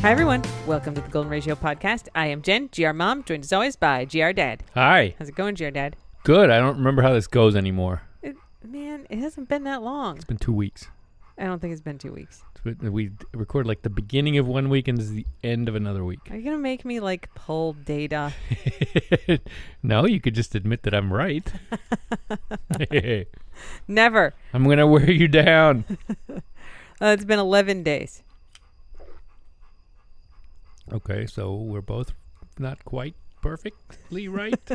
Hi, everyone. Welcome to the Golden Ratio Podcast. I am Jen, GR Mom, joined as always by GR Dad. Hi. How's it going, GR Dad? Good. I don't remember how this goes anymore. Man, it hasn't been that long. It's been 2 weeks. I don't think it's been 2 weeks. We record like the beginning of 1 week and this is the end of another week. Are you going to make me, like, pull data? No, you could just admit that I'm right. Never. I'm going to wear you down. It's been 11 days. Okay, so we're both not quite perfectly right.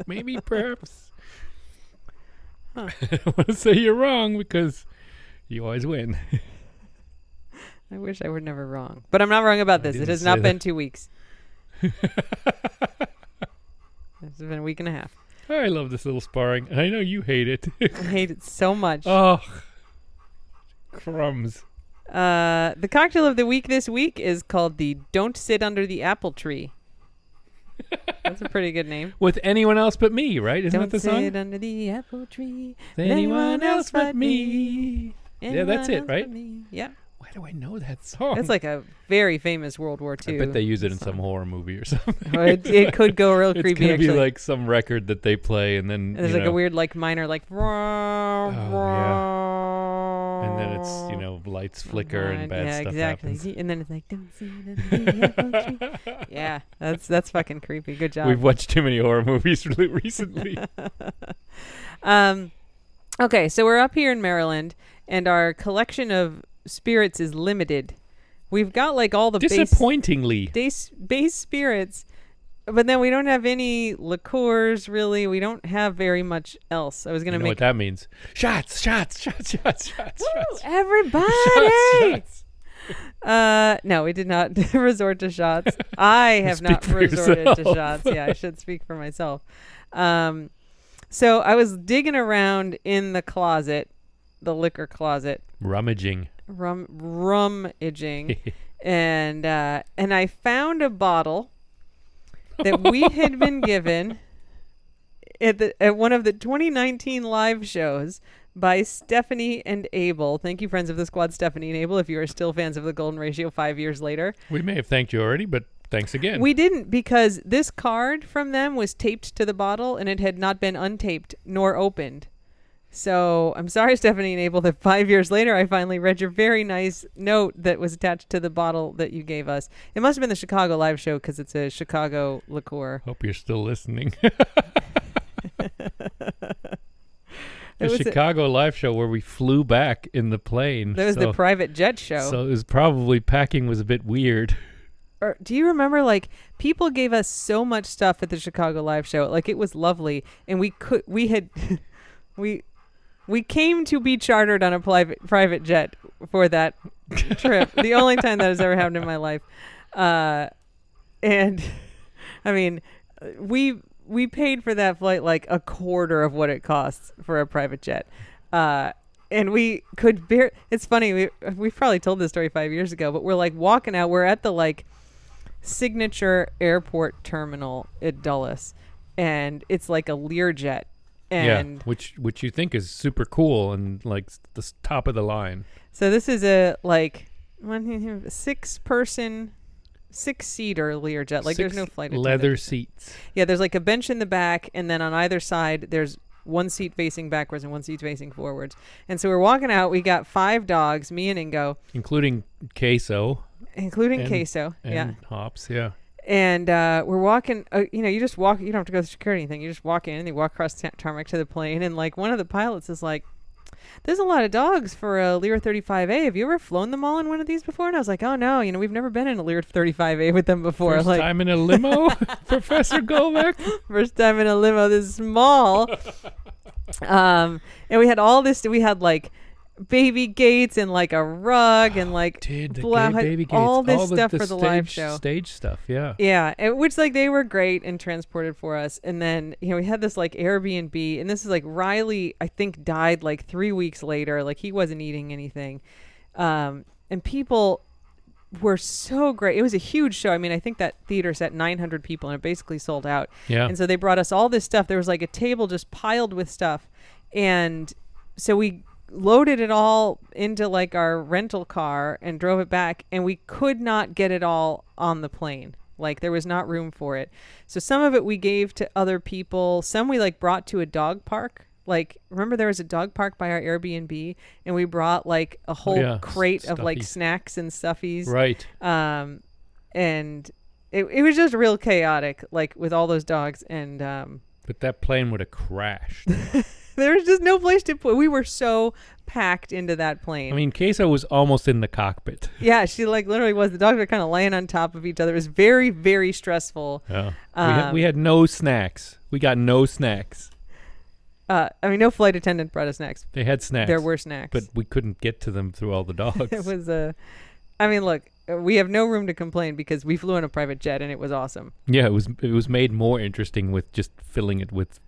Maybe, perhaps. Huh. I don't want to say you're wrong because you always win. I wish I were never wrong. But I'm not wrong about this. It has not been 2 weeks. It's been a week and a half. I love this little sparring. I know you hate it. I hate it so much. Oh, crumbs. The cocktail of the week this week is called the Don't Sit Under the Apple Tree. That's a pretty good name. With anyone else but me, right? Isn't that the song? Don't sit under the apple tree. With anyone else but me. Yeah, that's it, right? Yeah. Why do I know that song? It's like a very famous World War II. I bet they use it in some horror movie or something. It could go real creepy, it's gonna actually. be like some record that they play and then, there's like a weird like minor like... Oh, yeah. And then it's, lights flicker and bad stuff happens. And then it's like... Don't sit under the apple tree. Yeah, that's fucking creepy. Good job. We've watched too many horror movies recently. Okay, so we're up here in Maryland, and our collection of spirits is limited. We've got like all the disappointingly base spirits, but then we don't have any liqueurs really. We don't have very much else. I was gonna make what that means. Shots. Woo, everybody. Shots. No, we did not resort to shots. I have not resorted to shots. Yeah, I should speak for myself. So I was digging around in the closet, the liquor closet. Rummaging. Rummaging. and I found a bottle that we had been given at one of the 2019 live shows by Stephanie and Abel. Thank you, friends of the squad, Stephanie and Abel, if you are still fans of the Golden Ratio 5 years later. We may have thanked you already, but thanks again. We didn't, because this card from them was taped to the bottle and it had not been untaped nor opened. So I'm sorry, Stephanie and Abel, that 5 years later I finally read your very nice note that was attached to the bottle that you gave us. It must have been the Chicago live show because it's a Chicago liqueur. Hope you're still listening. The Chicago live show where we flew back in the plane. That was the private jet show. So it was probably packing was a bit weird. Or, do you remember, like, people gave us so much stuff at the Chicago live show. Like, it was lovely. And we came to be chartered on a private jet for that trip. The only time that has ever happened in my life. And I mean, we paid for that flight like a quarter of what it costs for a private jet. And we could bear. It's funny. We've probably told this story 5 years ago, but we're like walking out. We're at the like signature airport terminal at Dulles, and it's like a Learjet. And which you think is super cool and like the top of the line. So this is a like 6-seater Learjet. Like there's no flight attendant. Leather seats. Yeah, there's like a bench in the back, and then on either side there's one seat facing backwards and one seat facing forwards. And so we're walking out. We got 5 dogs, me and Ingo, including Queso. And Hops. Yeah. And we're walking, you just walk, you don't have to go through security or anything. You just walk in and you walk across tarmac to the plane. And like one of the pilots is like, there's a lot of dogs for a Lear 35A. Have you ever flown them all in one of these before? And I was like, oh no, we've never been in a Lear 35A with them before. First time in a limo, Professor Golbeck? First time in a limo this small. And we had all this, we had like baby gates and like a rug and like baby gates, all this stuff for the live show, stage stuff. Which like they were great and transported for us. And then we had this like Airbnb, and this is like Riley I think died like 3 weeks later. Like he wasn't eating anything, and people were so great. It was a huge show. I mean, I think that theater sat 900 people and it basically sold out. Yeah. And so they brought us all this stuff. There was like a table just piled with stuff. And so we loaded it all into like our rental car and drove it back, and we could not get it all on the plane. Like there was not room for it. So some of it we gave to other people. Some we like brought to a dog park. Like, remember there was a dog park by our Airbnb, and we brought like a whole crate of like snacks and stuffies. Right. And it was just real chaotic, like with all those dogs. And but that plane would have crashed. there was just no place to put. We were so packed into that plane. I mean, Queso was almost in the cockpit. Yeah, she like literally was. The dogs were kind of laying on top of each other. It was very, very stressful. Yeah. We had no snacks. We got no snacks. I mean, no flight attendant brought us snacks. They had snacks. There were snacks. But we couldn't get to them through all the dogs. It was I mean, look, we have no room to complain because we flew in a private jet and it was awesome. Yeah, it was made more interesting with just filling it with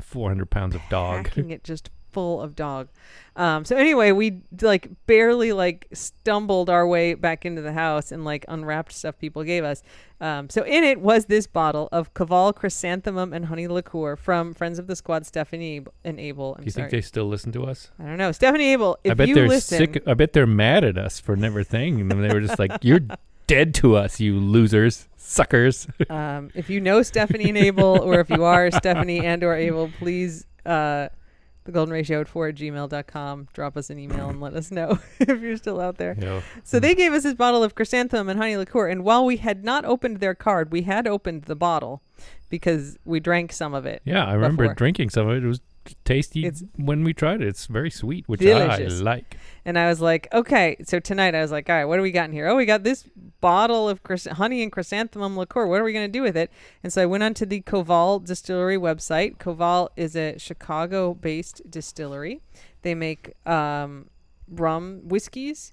400 pounds of dog. Packing it just full of dog. So anyway, we like barely like stumbled our way back into the house and like unwrapped stuff people gave us. So in it was this bottle of Caval chrysanthemum and honey liqueur from friends of the squad, Stephanie and Abel. Do you think they still listen to us? I don't know. Stephanie, Abel, if I bet you they're listen, sick. I bet they're mad at us for never thinking. And they were just like, "You're dead to us, you losers, suckers." If you know Stephanie and Abel, or if you are Stephanie and or Abel, please thegoldenratio@gmail.com. Drop us an email and let us know if you're still out there. Yeah. So they gave us this bottle of chrysanthemum and honey liqueur, and while we had not opened their card, we had opened the bottle because we drank some of it. Yeah, I remember before. drinking some of it. It was tasty when we tried it. It's very sweet, which delicious. I like. And I was like, okay. So tonight I was like, all right, what do we got in here? Oh, we got this bottle of honey and chrysanthemum liqueur. What are we going to do with it? And so I went onto the Koval distillery website. Koval is a Chicago-based distillery. They make rum whiskeys,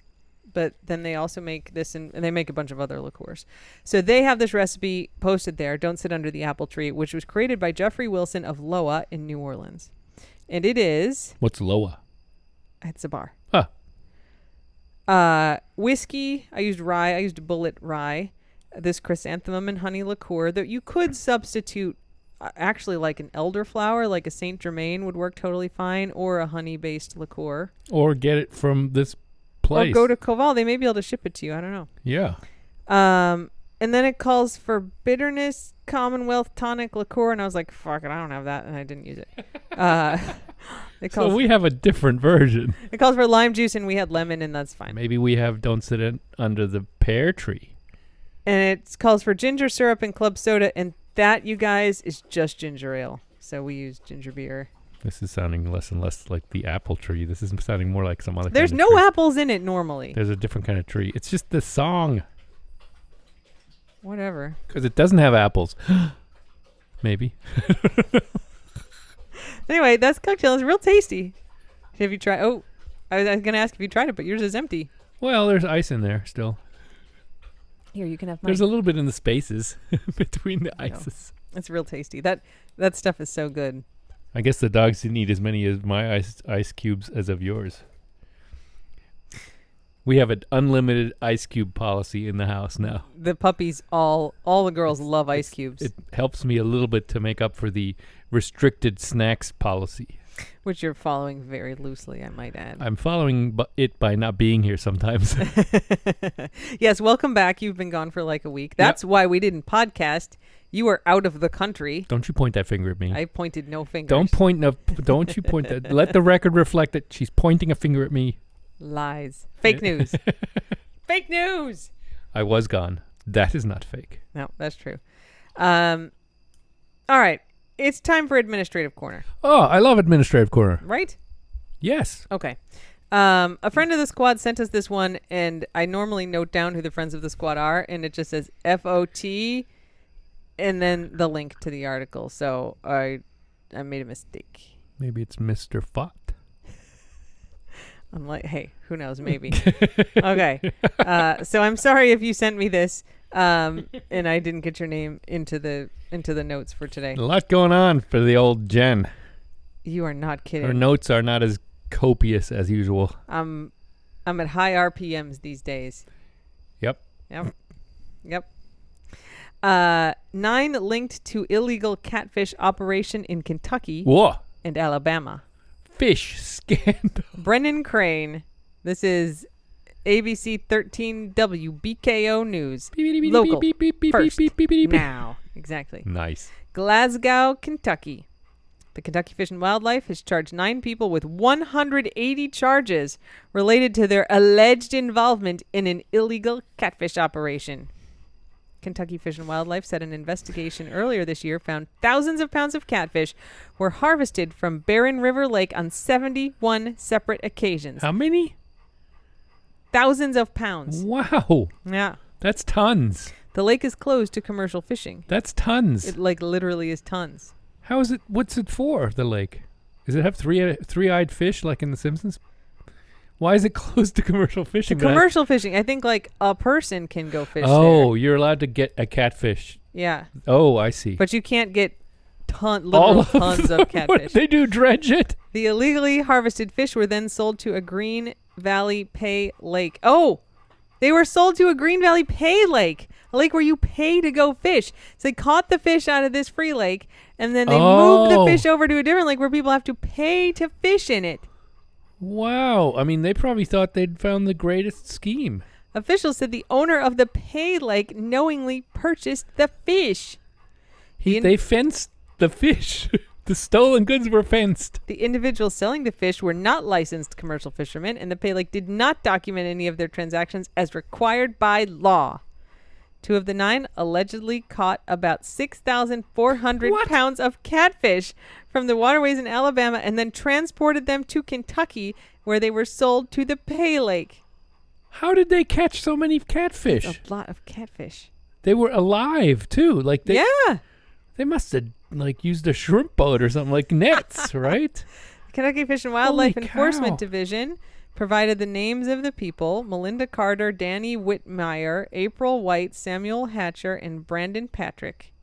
but then they also make this and they make a bunch of other liqueurs. So they have this recipe posted there, Don't Sit Under the Apple Tree, which was created by Jeffrey Wilson of Loa in New Orleans. And it is... What's Loa? It's a bar. Huh. Whiskey, I used rye. I used bullet rye. This chrysanthemum and honey liqueur that you could substitute actually like an elderflower, like a Saint Germain would work totally fine, or a honey-based liqueur. Or get it from this place. Or go to Koval. They may be able to ship it to you. I don't know. Yeah. And then it calls for bitterness Commonwealth tonic liqueur, and I was like, fuck it, I don't have that, and I didn't use it. So we have a different version. It calls for lime juice, and we had lemon, and that's fine. Maybe we have Don't Sit Under the Pear Tree. And it calls for ginger syrup and club soda, and that, you guys, is just ginger ale. So we use ginger beer. This is sounding less and less like the apple tree. This is sounding more like some other There's kind of no tree. apples in it normally. There's a different kind of tree. It's just the song. Whatever. Because it doesn't have apples. Maybe. Anyway, that's cocktail. It's real tasty. Have you tried? Oh, I was going to ask if you tried it, but yours is empty. Well, there's ice in there still. Here, you can have mine. There's a little bit in the spaces between the ices. It's real tasty. That stuff is so good. I guess the dogs didn't eat as many of my ice cubes as of yours. We have an unlimited ice cube policy in the house now. The puppies, all the girls love ice cubes. It helps me a little bit to make up for the restricted snacks policy. Which you're following very loosely, I might add. I'm following it by not being here sometimes. Yes, welcome back. You've been gone for like a week. That's why we didn't podcast. You were out of the country. Don't you point that finger at me. I pointed no fingers. Don't you point that. Let the record reflect that she's pointing a finger at me. Lies. Fake news. Fake news. I was gone. That is not fake. No, that's true. All right. It's time for Administrative Corner. Oh, I love Administrative Corner. Right? Yes. Okay. A friend of the squad sent us this one, and I normally note down who the friends of the squad are, and it just says FOT and then the link to the article. So I made a mistake. Maybe it's Mr. Fott. I'm like, hey, who knows? Maybe. Okay. So I'm sorry if you sent me this, and I didn't get your name into the notes for today. A lot going on for the old Jen. You are not kidding. Her notes are not as copious as usual. I'm at high RPMs these days. Yep. Yep. 9 linked to illegal catfish operation in Kentucky Whoa. and Alabama. Fish scandal. Brendan Crane. This is ABC 13 WBKO News. Local. First. Now. Exactly. Nice. Glasgow, Kentucky. The Kentucky Fish and Wildlife has charged 9 people with 180 charges related to their alleged involvement in an illegal catfish operation. Kentucky Fish and Wildlife said an investigation earlier this year found thousands of pounds of catfish were harvested from Barren River Lake on 71 separate occasions. How many? Thousands of pounds. Wow. Yeah. That's tons. The lake is closed to commercial fishing. That's tons. It literally is tons. How is it? What's it for, the lake? Does it have three-eyed fish like in The Simpsons? Why is it closed to commercial fishing? Commercial fishing. I think like a person can go fish Oh, there. you're allowed to get a catfish. Yeah. Oh, I see. But you can't get literal tons of catfish. What did they do? Dredge it? The illegally harvested fish were then sold to a Green Valley Pay Lake. Oh, they were sold to a Green Valley Pay Lake, a lake where you pay to go fish. So they caught the fish out of this free lake, and then they moved the fish over to a different lake where people have to pay to fish in it. Wow. I mean, they probably thought they'd found the greatest scheme. Officials said the owner of the Pay Lake knowingly purchased the fish. They fenced the fish. The stolen goods were fenced. The individuals selling the fish were not licensed commercial fishermen, and the Pay Lake did not document any of their transactions as required by law. 2 of the 9 allegedly caught about 6,400 pounds of catfish from the waterways in Alabama and then transported them to Kentucky, where they were sold to the Pay Lake. How did they catch so many catfish? A lot of catfish. They were alive too. Like Yeah. They must have used a shrimp boat or something, like nets, right? The Kentucky Fish and Wildlife Holy Enforcement cow. Division provided the names of the people: Melinda Carter, Danny Whitmire, April White, Samuel Hatcher, and Brandon Patrick.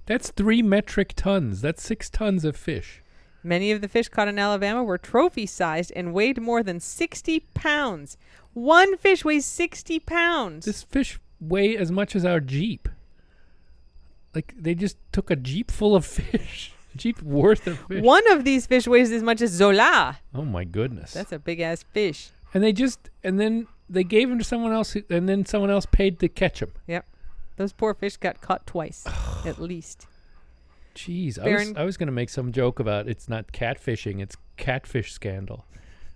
That's 3 metric tons. That's 6 tons of fish. Many of the fish caught in Alabama were trophy-sized and weighed more than 60 pounds. One fish weighs 60 pounds. This fish weigh as much as our Jeep. Like, they just took a Jeep full of fish. A Jeep worth of fish. One of these fish weighs as much as Zola. Oh, my goodness. That's a big-ass fish. And then they gave him to someone else, and then someone else paid to catch him. Yep. Those poor fish got caught twice, at least. Jeez, Baron- I was going to make some joke about it's not catfishing, it's catfish scandal.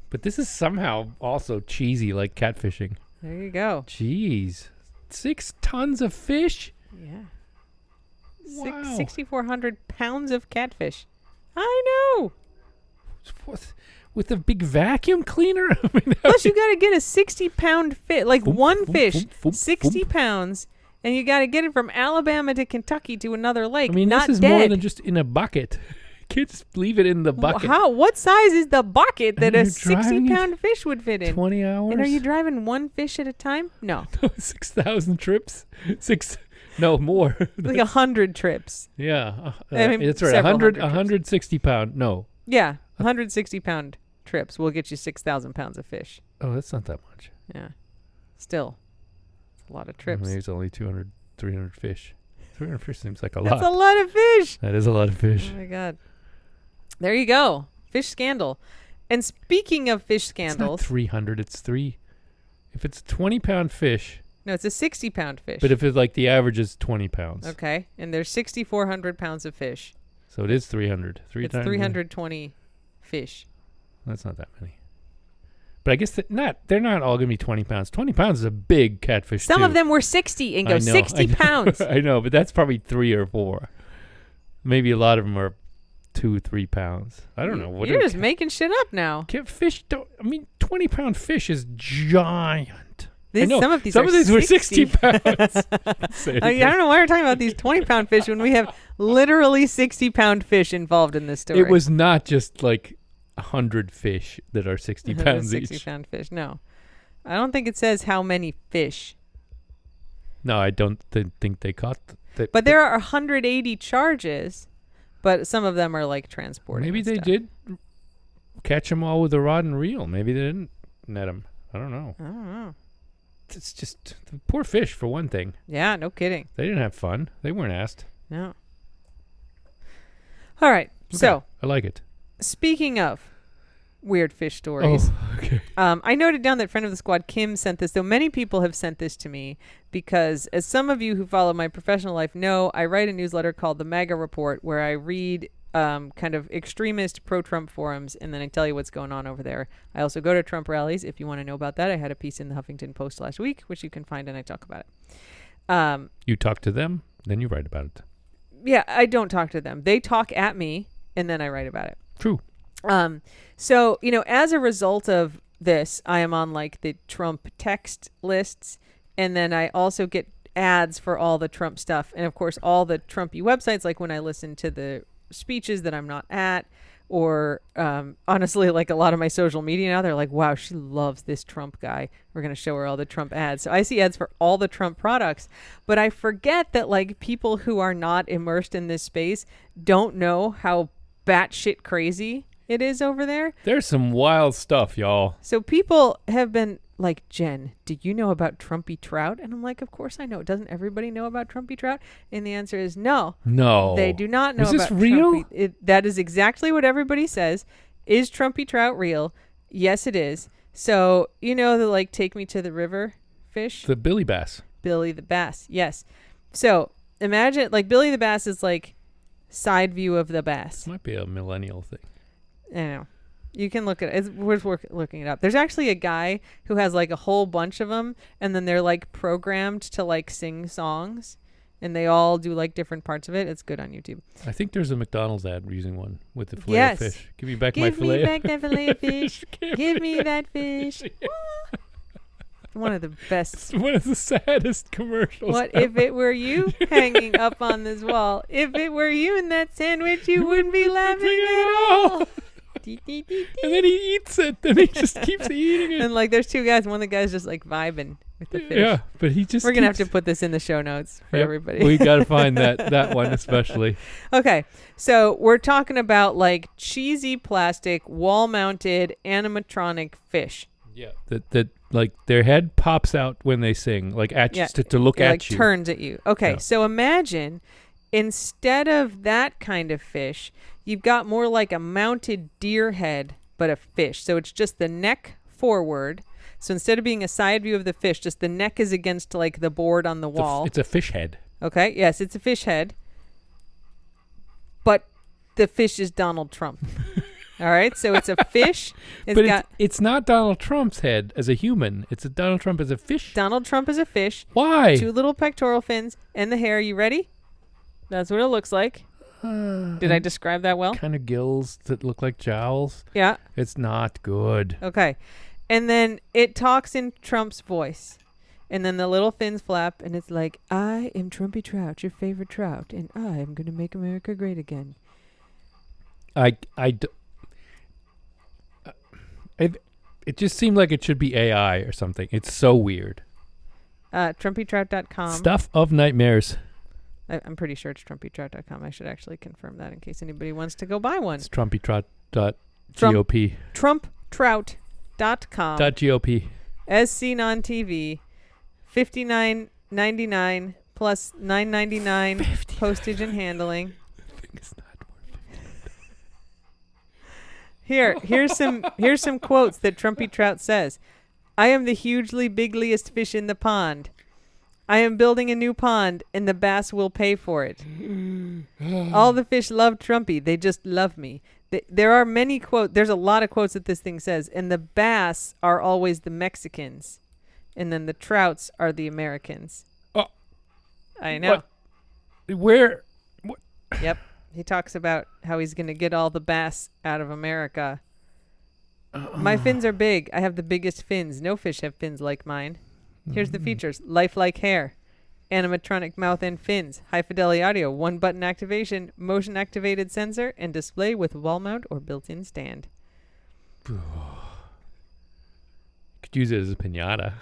But this is somehow also cheesy like catfishing. There you go. Jeez. 6 tons of fish? Yeah. Wow. 6,400 pounds of catfish. I know. With a big vacuum cleaner? I mean, Plus, you got to get a 60-pound fish, like Boom, one boom, fish, boom, boom, 60 boom. pounds, and you got to get it from Alabama to Kentucky to another lake. I mean, not this is dead. more than just in a bucket. You can't just leave it in the bucket. How? What size is the bucket that And a you're driving 60-pound fish would fit in? 20 hours? And are you driving one fish at a time? No, 6,000 trips? No, more. like 100 trips. Yeah. I mean, it's right. several 100, hundred trips. 160 pound. No. Yeah, 160-pound trips will get you 6,000 pounds of fish. Oh, that's not that much. Yeah, still, it's a lot of trips. There's only 200, 300 fish. 300 fish seems like a That's lot. a lot of fish. That is a lot of fish. Oh my god. There you go. Fish scandal. And speaking of fish It's not scandals, 300. It's 3. If it's a 20-pound fish, no, it's a 60-pound fish. but if it's like the average is 20 pounds. Okay, and there's 6,400 pounds of fish. So it is 300. It's 320 fish. That's not that many. But I guess they're not all going to be 20 pounds. 20 pounds is a big catfish, Some too. of them were 60 and go I know, 60 pounds. I know, but that's probably 3 or 4. Maybe a lot of them are 2-3 pounds. I don't know. You're just making shit up now. Fish don't. I mean, 20-pound fish is giant. Some of these were 60 pounds. Say it I again. don't know why we're talking about these 20-pound fish when we have literally 60-pound fish involved in this story. It was not just like 100 fish that are 60 pounds 60-pound fish. No, I don't think it says how many fish. No, I don't think they caught. But there are 180 charges, but some of them are like transporting. Maybe and they stuff. did catch them all with a rod and reel. Maybe they didn't net them. I don't know. I don't know. it's just the poor fish for one thing. Yeah, no kidding. They didn't have fun. They weren't asked. No. All right. Okay, So, I like it. speaking of weird fish stories, okay. I noted down that friend of the squad, Kim, sent this, though many people have sent this to me because, as some of you who follow my professional life know, I write a newsletter called the MAGA Report where I read kind of extremist pro-Trump forums, and then I tell you what's going on over there. I also go to Trump rallies if you want to know about that. I had a piece in the Huffington Post last week, which you can find, and I talk about it. You talk to them, then you write about it. Yeah, I don't talk to them. They talk at me, and then I write about it. True. So, as a result of this, I am on like the Trump text lists, and then I also get ads for all the Trump stuff. And of course, all the Trumpy websites, like when I listen to the speeches that I'm not at, or honestly, like a lot of my social media now, they're like, wow, she loves this Trump guy. We're going to show her all the Trump ads. So I see ads for all the Trump products, but I forget that like people who are not immersed in this space don't know how batshit crazy it is over there. There's some wild stuff, y'all. So people have been like, Jen, do you know about Trumpy trout? And I'm like, of course I know. Doesn't everybody know about Trumpy trout? And the answer is no. No. They do not know Is about this real? Trumpy. That is exactly what everybody says. Is Trumpy trout real? Yes, it is. So, the like take me to the river fish? The Billy Bass. Billy the Bass. Yes. So imagine like Billy the Bass is like side view of the bass. Might be a millennial thing. I know. You can look at it. It's worth looking it up. There's actually a guy who has like a whole bunch of them, and then they're like programmed to like sing songs, and they all do like different parts of it. It's good on YouTube. I think there's a McDonald's ad using one with the filet of fish. Give me back my filet. Give me back that filet of fish. Give me that fish. One of the best. It's one of the saddest commercials. What ever. if it were you hanging up on this wall? If it were you in that sandwich, you wouldn't be laughing at all. And then he eats it. Then he just keeps eating it. And like, there's two guys. One of the guys just like vibing with the fish. Yeah, but he just. We're gonna have to put this in the show notes for everybody. We got to find that one especially. Okay, so we're talking about like cheesy plastic wall-mounted animatronic fish. Yeah, that like their head pops out when they sing, like at you, to look at like you. Turns at you. Okay, Yeah. So imagine instead of that kind of fish, you've got more like a mounted deer head, but a fish. So it's just the neck forward. So instead of being a side view of the fish, just the neck is against like the board on the wall. It's a fish head. Okay. Yes, it's a fish head. But the fish is Donald Trump. All right. So it's a fish. It's not Donald Trump's head as a human. It's a Donald Trump as a fish. Donald Trump is a fish. Why? 2 little pectoral fins and the hair. You ready? That's what it looks like. Did I describe that well? Kind of gills that look like jowls. Yeah. It's not good. Okay. And then it talks in Trump's voice. And then the little fins flap, and it's like, I am Trumpy Trout, your favorite trout, and I am going to make America great again. It just seemed like it should be AI or something. It's so weird. TrumpyTrout.com. Stuff of nightmares. I'm pretty sure it's TrumpyTrout.com. I should actually confirm that in case anybody wants to go buy one. It's trumpytrout.gop. TrumpTrout.com. .gop. As seen on TV, $59.99 plus $9.99 postage and handling. I think it's not worth Here's some quotes that Trumpy Trout says. I am the hugely bigliest fish in the pond. I am building a new pond, and the bass will pay for it. All the fish love Trumpy. They just love me. There are many quotes. There's a lot of quotes that this thing says. And the bass are always the Mexicans. And then the trouts are the Americans. Oh. I know. What? Where? What? Yep. He talks about how he's going to get all the bass out of America. My fins are big. I have the biggest fins. No fish have fins like mine. Here's the features. Lifelike hair. Animatronic mouth and fins. High fidelity audio. 1-button activation. Motion activated sensor. And display with wall mount or built-in stand. Could use it as a piñata.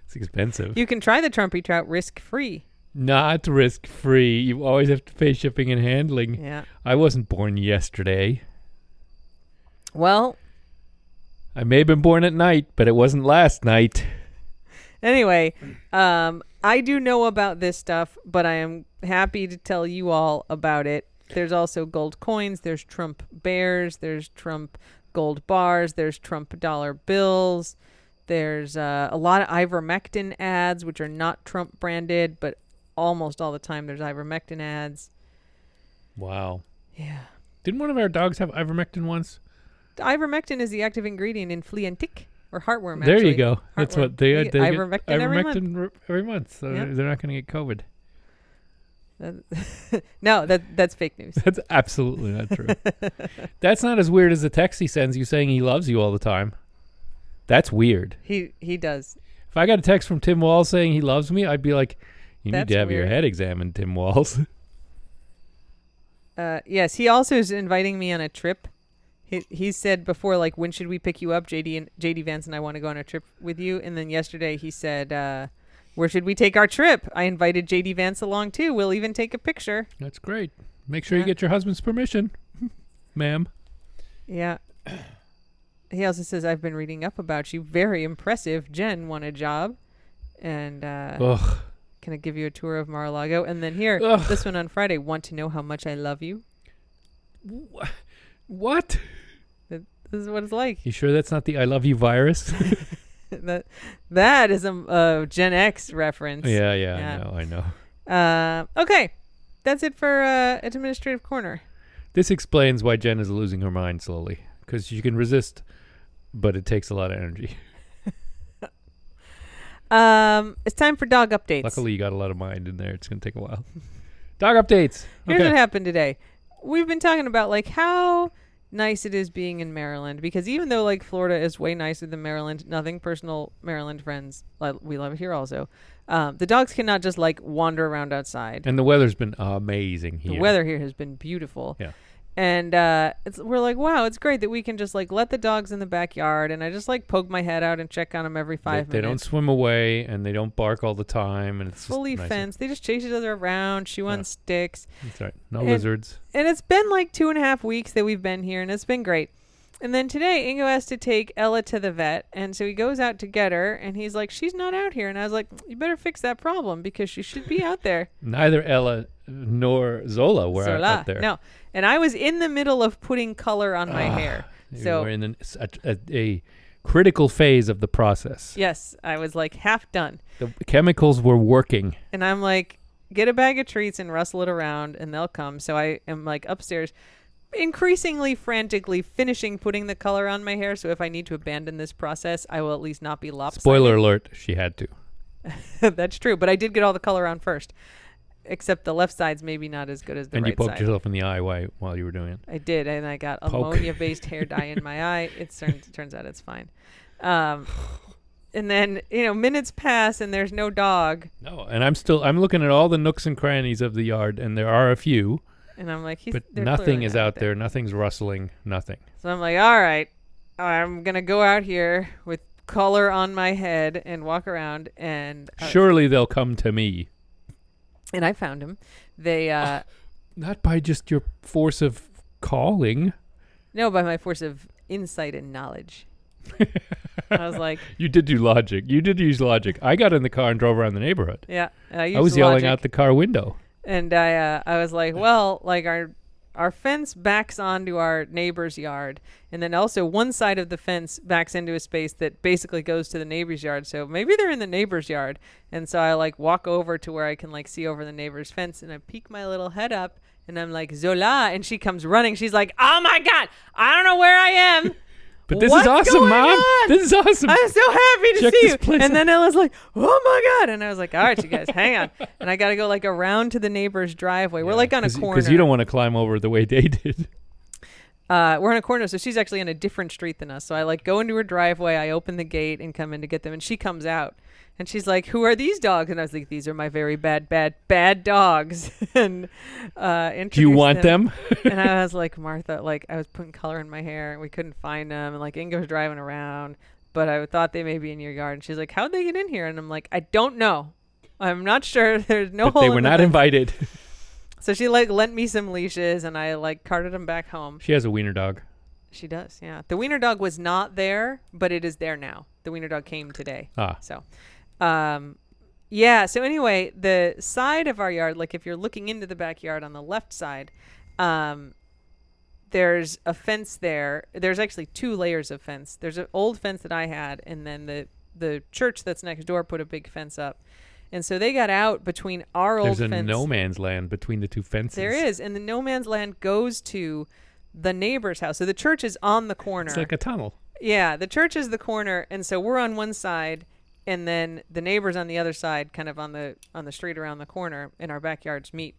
It's expensive. You can try the Trumpy Trout risk-free. Not risk-free. You always have to pay shipping and handling. Yeah. I wasn't born yesterday. Well, I may have been born at night, but it wasn't last night. Anyway, I do know about this stuff, but I am happy to tell you all about it. There's also gold coins. There's Trump bears. There's Trump gold bars. There's Trump dollar bills. There's a lot of ivermectin ads, which are not Trump branded, but almost all the time there's ivermectin ads. Wow. Yeah. Didn't one of our dogs have ivermectin once? Ivermectin is the active ingredient in flea and tick, or heartworm, There actually. you go. That's Heartworm. what they get get ivermectin every month. every month, so Yep. they're not going to get COVID. No, that's fake news. That's absolutely not true. That's not as weird as the text he sends you saying he loves you all the time. That's weird. He does. If I got a text from Tim Walls saying he loves me, I'd be like, you need That's to have your weird. head examined, Tim Walls. Yes, he also is inviting me on a trip. He said before, like, when should we pick you up? JD Vance and I want to go on a trip with you. And then yesterday he said, where should we take our trip? I invited JD Vance along too. We'll even take a picture. That's great. Make sure you Yeah. get your husband's permission, ma'am. Yeah. He also says, I've been reading up about you. Very impressive. Jen won a job. And Ugh. can I give you a tour of Mar-a-Lago? And then here, Ugh. this one on Friday. Want to know how much I love you? What? This is what it's like. You sure that's not the I love you virus? That is a Gen X reference. yeah, Yeah. I know. Okay. That's it for Administrative Corner. This explains why Jen is losing her mind slowly. Because you can resist, but it takes a lot of energy. It's time for dog updates. Luckily, you got a lot of mind in there. It's going to take a while. Dog updates. Here's Okay. what happened today. We've been talking about like how nice it is being in Maryland, because even though like Florida is way nicer than Maryland, nothing personal Maryland friends, we love it here also. The dogs cannot just like wander around outside. And the weather's been amazing here. The weather here has been beautiful. Yeah. And we're like, wow, it's great that we can just like let the dogs in the backyard, and I just like poke my head out and check on them every 5 minutes. They don't swim away, and they don't bark all the time, and it's Fully just nicer. fenced. They just chase each other around, chew on sticks. That's right. No And- lizards. And it's been like 2.5 weeks that we've been here, and it's been great. And then today, Ingo has to take Ella to the vet, and so he goes out to get her, and he's like, she's not out here. And I was like, you better fix that problem, because she should be out there. Neither Ella nor Zola were out there. No. And I was in the middle of putting color on my hair. So we're in a critical phase of the process. yes, I was like half done. The chemicals were working. And I'm like, get a bag of treats and rustle it around, and they'll come. So I am like upstairs, increasingly frantically finishing putting the color on my hair. So if I need to abandon this process, I will at least not be lopsided. Spoiler alert, she had to. That's true. But I did get all the color on first. Except the left side's maybe not as good as the And right you poked side. yourself in the eye while you were doing it. I did, and I got Poke. ammonia-based hair dye in my eye. It turns out it's fine. And then, minutes pass, and there's no dog. No, and I'm looking at all the nooks and crannies of the yard, and there are a few, And I'm like, but they're nothing clearly is not out there. Nothing's rustling. Nothing. So I'm like, all right, I'm going to go out here with color on my head and walk around. And Surely they'll come to me. And I found him. They, Not by just your force of calling. no, by my force of insight and knowledge. I was like, You did do logic. You did use logic. I got in the car and drove around the neighborhood. yeah. And I was yelling out the car window. And I was like, well, like our fence backs onto our neighbor's yard, and then also one side of the fence backs into a space that basically goes to the neighbor's yard. So maybe they're in the neighbor's yard. And so I like walk over to where I can like see over the neighbor's fence, and I peek my little head up, and I'm like, Zola, and she comes running. She's like, oh my God, I don't know where I am. But this What's is awesome, going Mom. on? This is awesome. I'm so happy to Check see this you. place And out. then Ella's like, oh my God. And I was like, all right, you guys, hang on. And I got to go like around to the neighbor's driveway. We're like on a corner. Because you don't want to climb over the way they did. We're on a corner, so she's actually on a different street than us. So I like go into her driveway, I open the gate and come in to get them, and she comes out. And she's like, who are these dogs? And I was like, these are my very bad dogs. And Do you want them? And I was like, Martha, like I was putting color in my hair and we couldn't find them. And like Inga was driving around, but I thought they may be in your yard. And she's like, how'd they get in here? And I'm like, I don't know. I'm not sure. There's no But hole they in were the not fence." invited. So she like lent me some leashes, and I like carted them back home. She has a wiener dog. She does, yeah. The wiener dog was not there, but it is there now. The wiener dog came today. So, yeah. So anyway, the side of our yard, like if you're looking into the backyard on the left side, there's a fence there. There's actually 2 layers of fence. There's an old fence that I had, and then the church that's next door put a big fence up. And so they got out between our old fence. There's a no man's land between the 2 fences. There is. And the no man's land goes to the neighbor's house. So the church is on the corner. It's like a tunnel. Yeah, the church is the corner, and so we're on one side, and then the neighbors on the other side, kind of on the street around the corner, and our backyards meet.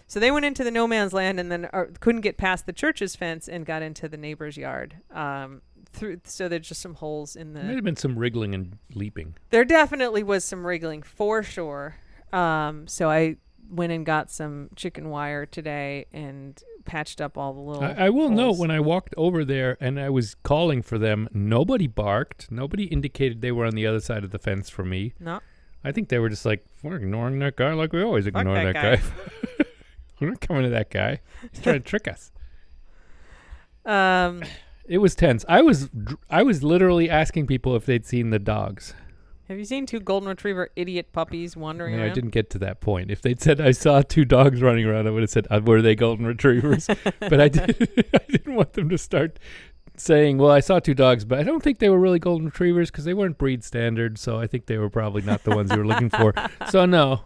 So they went into the no man's land, and then couldn't get past the church's fence and got into the neighbor's yard. So there's just some holes in the. There might have been some wriggling and leaping. There definitely was some wriggling for sure. So I went and got some chicken wire today and patched up all the little I will holes. note, when I walked over there and I was calling for them, nobody barked. Nobody indicated they were on the other side of the fence from me. No. I think they were just like, we're ignoring that guy like we always ignore that guy. We're not coming to that guy. He's trying to trick us. It was tense. I was literally asking people if they'd seen the dogs. Have you seen 2 golden retriever idiot puppies wandering around? I didn't get to that point. If they'd said I saw 2 dogs running around, I would have said, were they golden retrievers? But I didn't want them to start saying, well, I saw 2 dogs, but I don't think they were really golden retrievers because they weren't breed standard. So I think they were probably not the ones you were looking for. So no.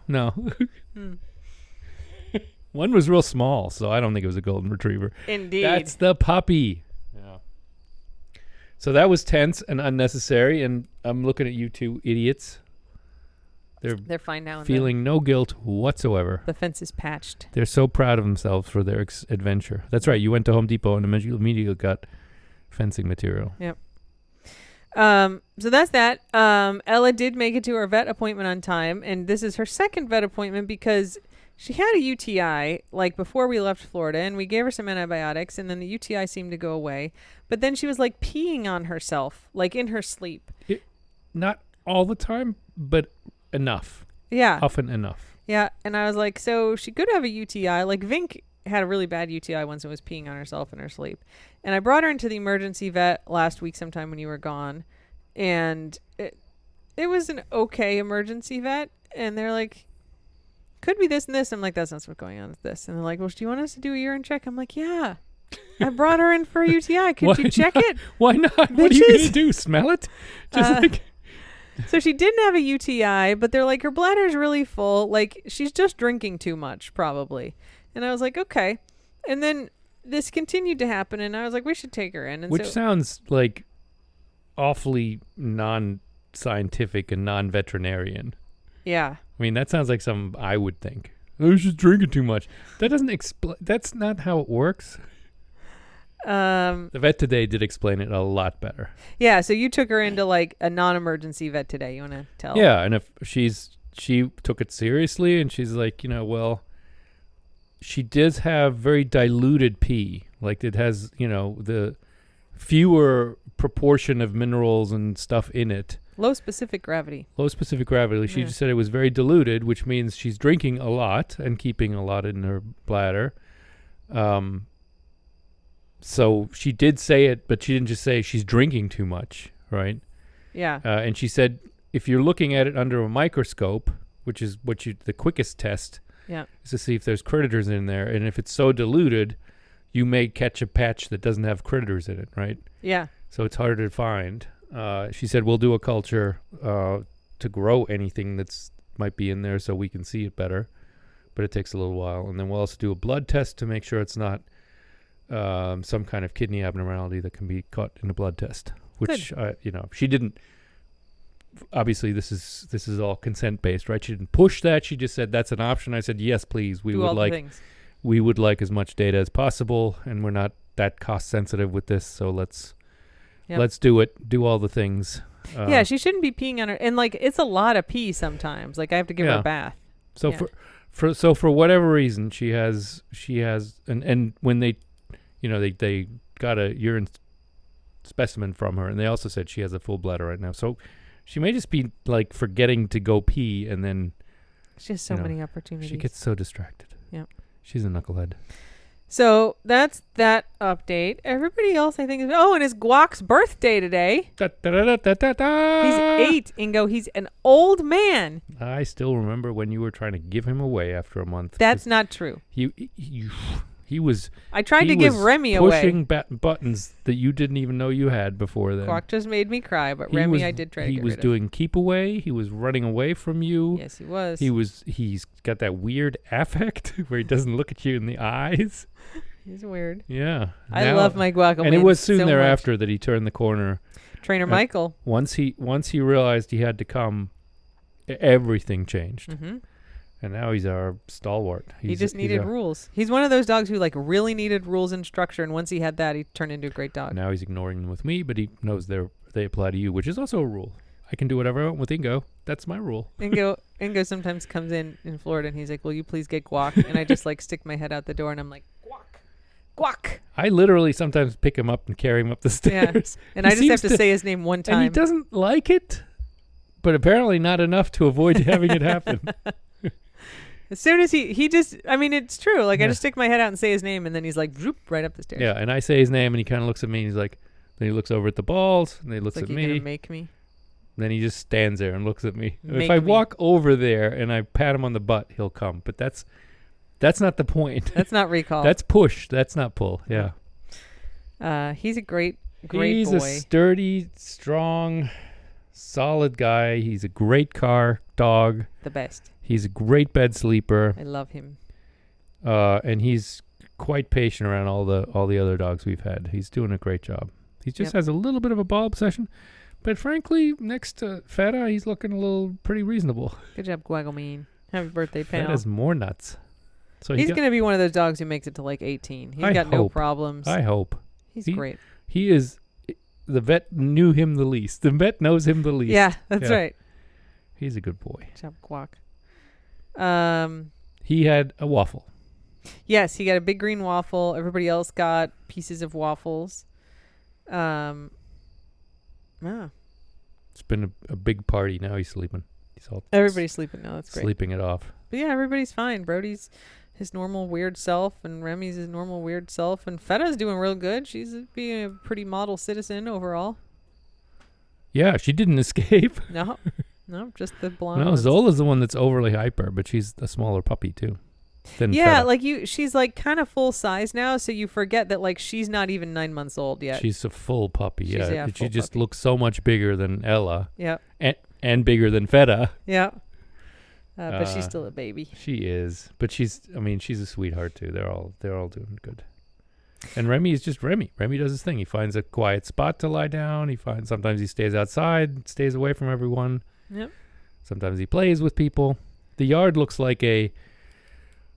One was real small, so I don't think it was a golden retriever. Indeed. That's the puppy. Yeah. So that was tense and unnecessary, and I'm looking at you 2 idiots. They're fine now. Feeling no guilt whatsoever. The fence is patched. They're so proud of themselves for their adventure. That's right. You went to Home Depot and immediately got fencing material. Yep. So that's that. Ella did make it to her vet appointment on time, and this is her second vet appointment because she had a UTI like before we left Florida, and we gave her some antibiotics, and then the UTI seemed to go away. But then she was like peeing on herself, like in her sleep. Not all the time, but enough. Yeah. Often enough. Yeah. And I was like, so she could have a UTI. Like Vink had a really bad UTI once and was peeing on herself in her sleep. And I brought her into the emergency vet last week sometime when you were gone. And it was an okay emergency vet. And they're like, could be this and this. I'm like, that's not what's going on with this. And they're like, well, do you want us to do a urine check? I'm like, yeah. I brought her in for a UTI. Could you check it? Why not? Bitches. What are you going to do? Smell it? So she didn't have a UTI, but they're like, her bladder's really full. Like, she's just drinking too much, probably. And I was like, okay. And then this continued to happen, and I was like, we should take her in. And which sounds like awfully non-scientific and non-veterinarian. Yeah. I mean, that sounds like something I would think. Oh, she's drinking too much. That doesn't explain. That's not how it works. The vet today did explain it a lot better. Yeah, so you took her into like a non-emergency vet today. You want to tell? Yeah, and if she took it seriously, and she's like, well, she does have very diluted pee. Like it has, the fewer proportion of minerals and stuff in it. Low specific gravity. She just said it was very diluted, which means she's drinking a lot and keeping a lot in her bladder. So she did say it, but she didn't just say she's drinking too much, right? Yeah. And she said if you're looking at it under a microscope, which is the quickest test, is to see if there's critters in there, and if it's so diluted, you may catch a patch that doesn't have critters in it, right? Yeah. So it's harder to find. She said we'll do a culture to grow anything that's might be in there so we can see it better, but it takes a little while. And then we'll also do a blood test to make sure it's not some kind of kidney abnormality that can be caught in a blood test. Which she didn't. Obviously, this is all consent based, right? She didn't push that. She just said that's an option. I said yes, please. We would like as much data as possible, and we're not that cost sensitive with this, so let's do it. Do all the things. She shouldn't be peeing on her, and like it's a lot of pee sometimes. Like I have to give her a bath. So for whatever reason, she has and when they got a urine specimen from her, and they also said she has a full bladder right now. So she may just be like forgetting to go pee, and then she has so many opportunities. She gets so distracted. Yeah, she's a knucklehead. So that's that update. Everybody else, I think, is. Oh, and it's Guac's birthday today. Da, da, da, da, da, da. He's 8, Ingo. He's an old man. I still remember when you were trying to give him away after a month. That's not true. He was. I tried to give Remy away. Pushing buttons that you didn't even know you had before then. Guac just made me cry, but Remy I did try to get rid of. He was doing keep away. He was running away from you. Yes, he was. He's got that weird affect where he doesn't look at you in the eyes. He's weird. Yeah. I love my guacamole. And it was soon thereafter that he turned the corner. Trainer Michael. Once he realized he had to come, everything changed. Mm-hmm. And now he's our stalwart. He just needed rules. He's one of those dogs who really needed rules and structure, and once he had that, he turned into a great dog. Now he's ignoring them with me, but he knows they apply to you, which is also a rule. I can do whatever I want with Ingo. That's my rule. Ingo sometimes comes in Florida, and he's like, "Will you please get Guac?" And I just stick my head out the door, and I'm like, Guac. I literally sometimes pick him up and carry him up the stairs. Yeah. And I just have to say his name one time. And he doesn't like it, but apparently not enough to avoid having it happen. As soon as he just, it's true. I just stick my head out and say his name, and then he's like, zoop, right up the stairs. Yeah, and I say his name, and he kind of looks at me, and he's like, then he looks over at the balls, and he looks at me. You're gonna make me? Then he just stands there and looks at me. If I walk over there and I pat him on the butt, he'll come. But that's not the point. That's not recall. That's push. That's not pull. Yeah. He's a great boy. He's a sturdy, strong, solid guy. He's a great car dog. The best. He's a great bed sleeper. I love him. And he's quite patient around all the other dogs we've had. He's doing a great job. He just has a little bit of a ball obsession. But frankly, next to Feta, he's looking pretty reasonable. Good job, Guagamine. Happy birthday, pal. Feta's more nuts. So he's going to be one of those dogs who makes it to 18. He's got no problems. I hope. He's great. He is. The vet knew him the least. The vet knows him the least. Yeah, that's right. He's a good boy. Good job, Guac. He had a waffle. Yes, he got a big green waffle. Everybody else got pieces of waffles. It's been a big party. Now he's sleeping. Everybody's sleeping now. That's great. Sleeping it off. But yeah, everybody's fine. Brody's his normal weird self, and Remy's his normal weird self, and Feta's doing real good. She's being a pretty model citizen overall. Yeah, she didn't escape. No, just the blonde. No, Zola's the one that's overly hyper, but she's a smaller puppy too. She's kind of full size now, so you forget that she's not even 9 months old yet. She's a full puppy. She just puppy. Looks so much bigger than Ella. Yeah. And bigger than Feta. Yeah. But she's still a baby. She is, but she's a sweetheart too. They're all doing good. And Remy is just Remy. Remy does his thing. He finds a quiet spot to lie down. Sometimes he stays outside, stays away from everyone. Yep. Sometimes he plays with people. The yard looks like I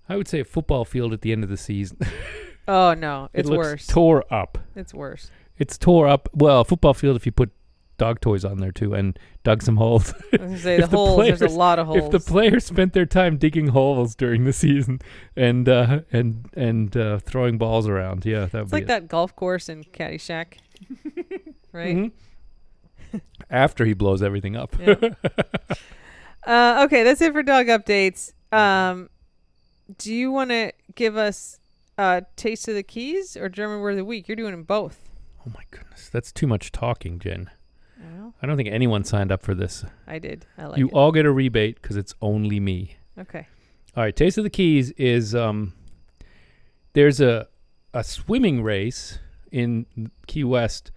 would say a football field at the end of the season. Oh no, it's looks worse. Tore up. It's worse. It's tore up. Well, a football field if you put dog toys on there too and dug some holes. I was gonna say there's a lot of holes. If the players spent their time digging holes during the season and throwing balls around, that would be that golf course in Caddyshack, right? Mm-hmm. After he blows everything up. Yeah. Okay, that's it for dog updates. Do you want to give us Taste of the Keys or German Word of the Week? You're doing them both. Oh my goodness, that's too much talking, Jen. Well, I don't think anyone signed up for this. I did. I like you it. all get a rebate because it's only me. Okay. All right, Taste of the Keys is there's a swimming race in Key West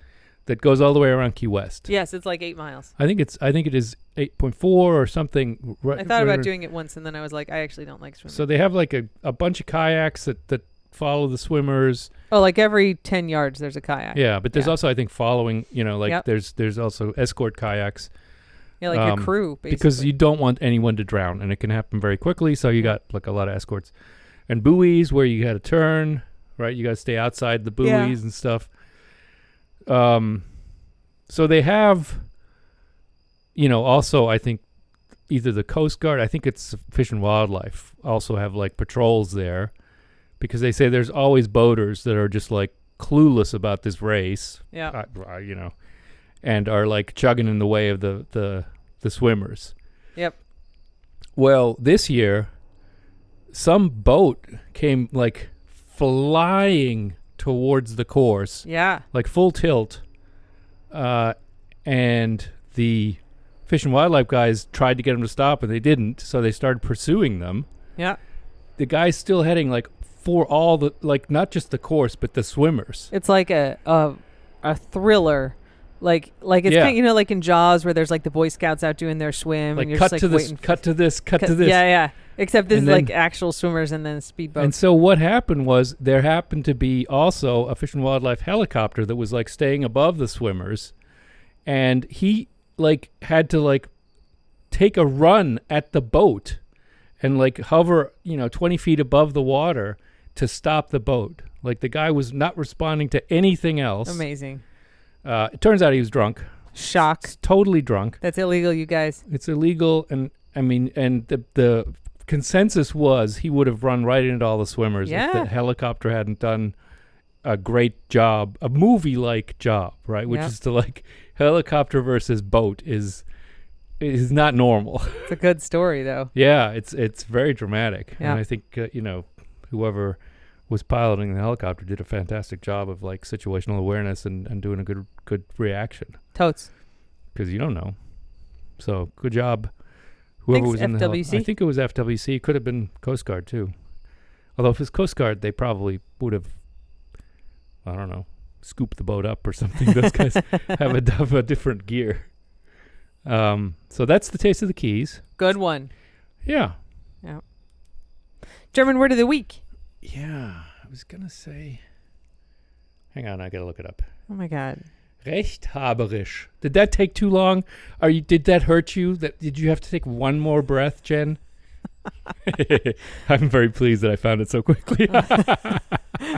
that goes all the way around Key West. Yes, it's 8 miles. I think it is 8.4 or something. I thought about doing it once, and then I was like, I actually don't like swimming. So they have a bunch of kayaks that follow the swimmers. Oh, every 10 yards there's a kayak. Yeah, but there's also I think following. Yep. There's also escort kayaks. Yeah, your crew basically. Because you don't want anyone to drown, and it can happen very quickly. So you got a lot of escorts, and buoys where you got to turn. Right, you got to stay outside the buoys and stuff. So they have, also I think either the Coast Guard, I think it's Fish and Wildlife, also have patrols there because they say there's always boaters that are just clueless about this race. Yeah. And are chugging in the way of the swimmers. Yep. Well, this year, some boat came flying towards the course. Yeah. Like full tilt. And the Fish and Wildlife guys tried to get them to stop, and they didn't, so they started pursuing them. Yeah. The guy's still heading like for all the, like, not just the course, but the swimmers. It's like a thriller. Like it's kind of, you know, like in Jaws where there's like the Boy Scouts out doing their swim. Like and you're cut just, like, to this, waiting cut to this, cut to this. Yeah, yeah. Except this And is then- like actual swimmers and then speedboats. And so what happened was there happened to be also a Fish and Wildlife helicopter that was like staying above the swimmers, and he like had to like take a run at the boat and like hover, 20 feet above the water to stop the boat. Like the guy was not responding to anything else. Amazing. It turns out he was drunk. Shock. Totally drunk. That's illegal, you guys. It's illegal, and I mean, and the consensus was he would have run right into all the swimmers if the helicopter hadn't done a great job, a movie-like job, right? Which is to like helicopter versus boat is not normal. It's a good story, though. Yeah, it's very dramatic, Yeah. and I think whoever was piloting the helicopter did a fantastic job of like situational awareness and doing a good reaction. Totes. Because you don't know. So good job, whoever Thanks, was in FWC. the I think it was FWC. It could have been Coast Guard too. Although if it's Coast Guard, they probably would have, I don't know, scooped the boat up or something. Those guys have a different gear. So that's the Taste of the Keys. Good one. Yeah. Yeah. German word of the week. Yeah. I was gonna say. Hang on, I gotta look it up. Oh my God. Rechthaberisch. Did that take too long? Did that hurt you? Did you have to take one more breath, Jen? I'm very pleased that I found it so quickly.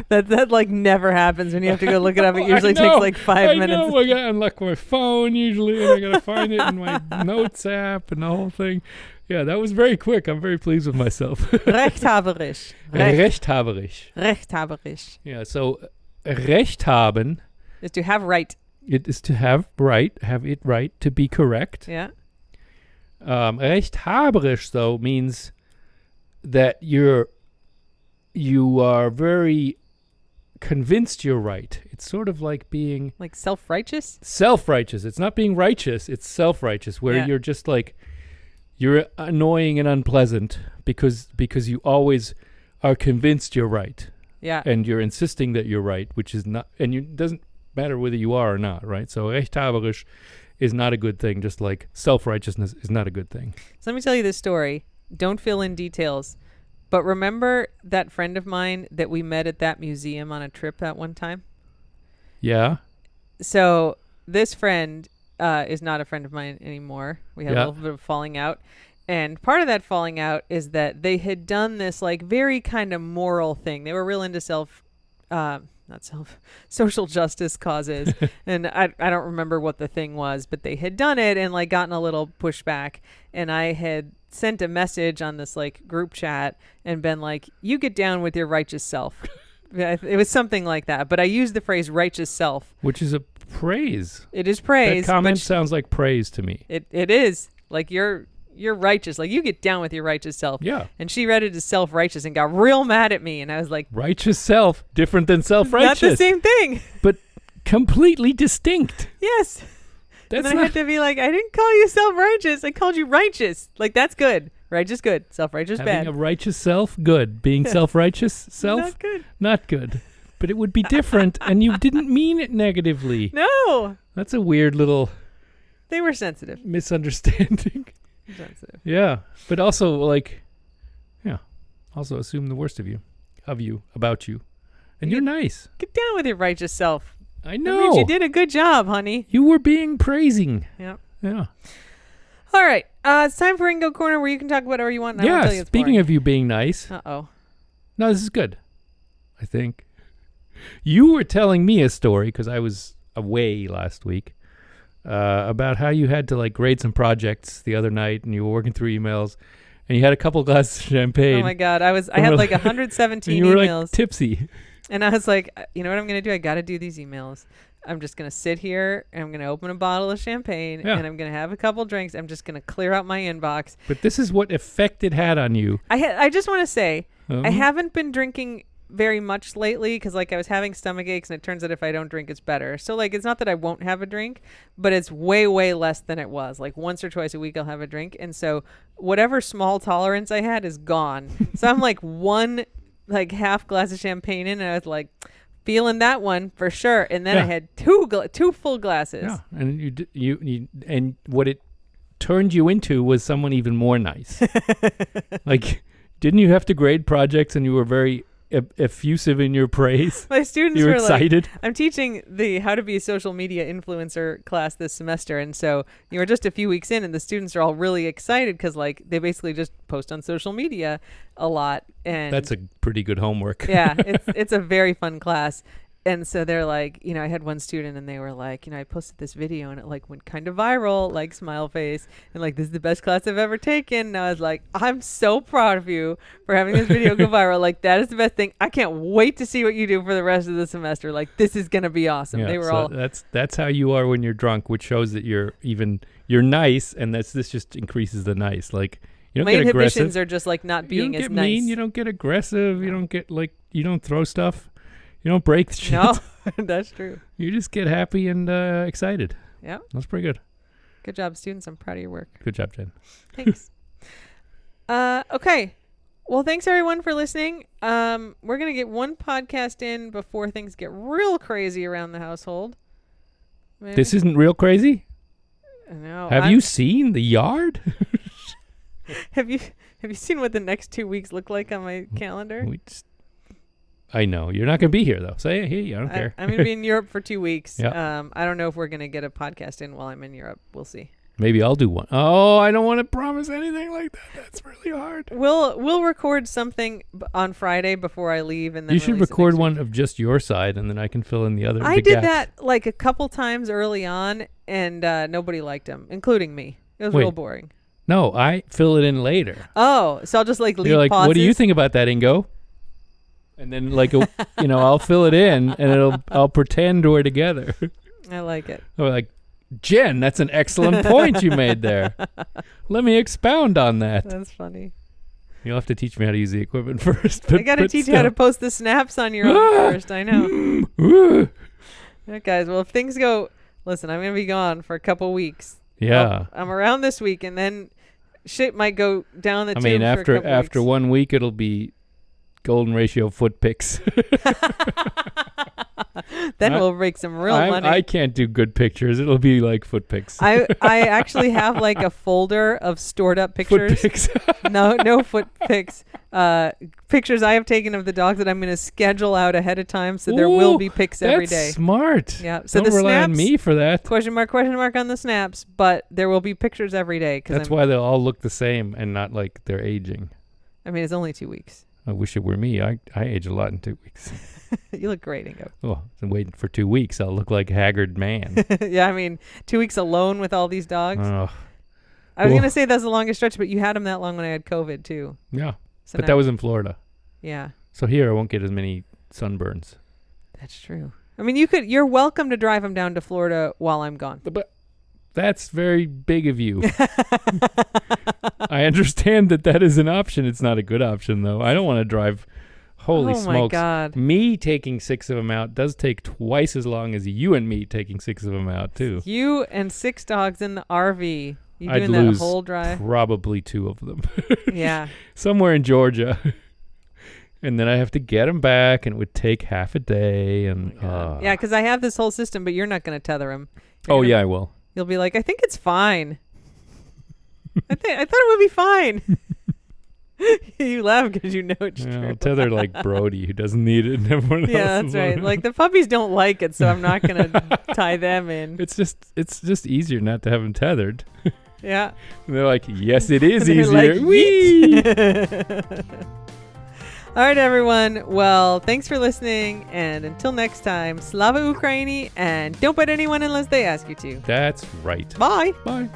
that like never happens when you have to go look it up. It usually takes like 5 minutes. I know. I gotta unlock my phone usually, and I gotta find it in my notes app and the whole thing. Yeah, that was very quick. I'm very pleased with myself. Rechthaberisch. Rechthaberisch. Rechthaberisch. Yeah. So, Recht haben Is to have right. It is to have it right, to be correct. Yeah. Rechthaberisch, though, means that you are very convinced you're right. It's sort of like being Like self-righteous? self-righteous. It's not being righteous. It's self-righteous, where you're just like, you're annoying and unpleasant because you always are convinced you're right. Yeah. And you're insisting that you're right, which is not, and it doesn't matter whether you are or not, right? So rechthaberisch is not a good thing, just like self-righteousness is not a good thing. So let me tell you this story. Don't fill in details. But remember that friend of mine that we met at that museum on a trip that one time? Yeah. So this friend is not a friend of mine anymore. We had a little bit of falling out. And part of that falling out is that they had done this like very kind of moral thing. They were real into social justice causes. And I don't remember what the thing was, but they had done it and like gotten a little pushback. And I had sent a message on this like group chat and been like, you get down with your righteous self. It was something like that. But I used the phrase righteous self. Which is a praise. It is praise. That comment sounds like praise to me. It is. Like you're righteous. Like you get down with your righteous self. Yeah. And she read it as self-righteous and got real mad at me. And I was like, righteous self, different than self-righteous. not the same thing. But completely distinct. Yes. That's and then I had to be like, I didn't call you self-righteous. I called you righteous. Like that's good. Righteous good. Self-righteous having bad. a righteous self, good. Being self-righteous self, Not good. not good. But it would be different, and you didn't mean it negatively. No. That's a weird little They were sensitive. misunderstanding. Sensitive. Yeah, but also also assume the worst of you, about you, and you're nice. Get down with your righteous self. I That know. means you did a good job, honey. You were being praising. Yep. Yeah. All right. It's time for Ringo Corner where you can talk whatever you want. And I won't tell you it's Speaking of you being nice. Uh-oh. No, this is good. I think. You were telling me a story because I was away last week about how you had to like grade some projects the other night and you were working through emails and you had a couple glasses of champagne. Oh my God. I had like 117 and you were emails. like tipsy. And I was like, you know what I'm going to do? I got to do these emails. I'm just going to sit here and I'm going to open a bottle of champagne and I'm going to have a couple drinks. I'm just going to clear out my inbox. But this is what effect it had on you. I just want to say, I haven't been drinking very much lately because like I was having stomach aches, and it turns out if I don't drink, it's better. So like it's not that I won't have a drink, but it's way, way less than it was. Like once or twice a week I'll have a drink. And so whatever small tolerance I had is gone. So I'm like one like half glass of champagne in, and I was like feeling that one for sure. And then I had two full glasses. Yeah, and you and what it turned you into was someone even more nice. Like, didn't you have to grade projects and you were very effusive in your praise? My students you were excited. Like, I'm teaching the how to be a social media influencer class this semester, and so you were just a few weeks in, and the students are all really excited because like they basically just post on social media a lot, and that's a pretty good homework. Yeah, it's a very fun class. And so they're like, you know, I had one student and they were like, you know, I posted this video and it like went kind of viral, like smile face, and like, this is the best class I've ever taken. And I was like, I'm so proud of you for having this video go viral. Like, that is the best thing. I can't wait to see what you do for the rest of the semester. Like, this is going to be awesome. Yeah, they were so all. That's how you are when you're drunk, which shows that you're nice. And this just increases the nice. Like, you don't my get inhibitions aggressive. are just like not being you don't as get nice. mean. You don't get aggressive. No. You don't get like, you don't throw stuff. You don't break shit. No, that's true. You just get happy and excited. Yeah. That's pretty good. Good job, students. I'm proud of your work. Good job, Jen. Thanks. Okay. Well, thanks everyone for listening. We're going to get one podcast in before things get real crazy around the household. Maybe? This isn't real crazy? No. Have you seen the yard? Have you seen what the next 2 weeks look like on my calendar? I know. You're not going to be here, though. Say, hey, I don't care. I'm going to be in Europe for 2 weeks. Yep. I don't know if we're going to get a podcast in while I'm in Europe. We'll see. Maybe I'll do one. Oh, I don't want to promise anything like that. That's really hard. We'll record something on Friday before I leave, and then you should record one of just your side, and then I can fill in the other. I did that like a couple times early on, and nobody liked them, including me. It was real boring. No, I fill it in later. Oh, so I'll just like leave. You're like, pauses? What do you think about that, Ingo? And then like I'll fill it in, and I'll pretend we're together. I like it. Or like, Jen, that's an excellent point you made there. Let me expound on that. That's funny. You'll have to teach me how to use the equipment first. I got to teach you how to post the snaps on your own first. I know. Yeah, guys, well, if things go, listen, I'm going to be gone for a couple weeks. Yeah. I'm around this week, and then shit might go down the tube for a couple after weeks. 1 week, it'll be golden ratio foot pics. Then we'll make some real money. I can't do good pictures. It'll be like foot pics. I actually have like a folder of stored up pictures. Foot pics. No foot pics. Pictures I have taken of the dogs that I'm going to schedule out ahead of time, so there will be pics every day. That's smart. Yeah. So don't the rely snaps, on me for that. Question mark on the snaps, but there will be pictures every day. That's why they'll all look the same and not like they're aging. I mean, it's only 2 weeks. I wish it were me. I age a lot in 2 weeks. You look great, Ingo. Oh, I'm waiting for 2 weeks. I'll look like a haggard man. Yeah, I mean, 2 weeks alone with all these dogs. Oh. I was going to say that's the longest stretch, but you had them that long when I had COVID, too. Yeah, So but that was in Florida. Yeah. So here I won't get as many sunburns. That's true. I mean, you're welcome to drive them down to Florida while I'm gone. But that's very big of you. I understand that is an option. It's not a good option, though. I don't want to drive. Holy smokes. Oh, my God. Me taking 6 of them out does take twice as long as you and me taking 6 of them out, too. You and 6 dogs in the RV. You I'd doing lose that whole drive? Probably 2 of them. Yeah. Somewhere in Georgia. And then I have to get them back, and it would take half a day. And yeah, because I have this whole system, but you're not going to tether them. Yeah, I will. You'll be like, I think it's fine. I thought it would be fine. You laugh because you know it's true. I'll tether like Brody, who doesn't need it. And everyone Yeah, else that's right. Like the puppies don't like it, so I'm not going to tie them in. It's just easier not to have them tethered. Yeah. And they're like, yes, it is They're easier. like, Whee! All right, everyone. Well, thanks for listening. And until next time, Slava Ukraini, and don't bite anyone unless they ask you to. That's right. Bye. Bye.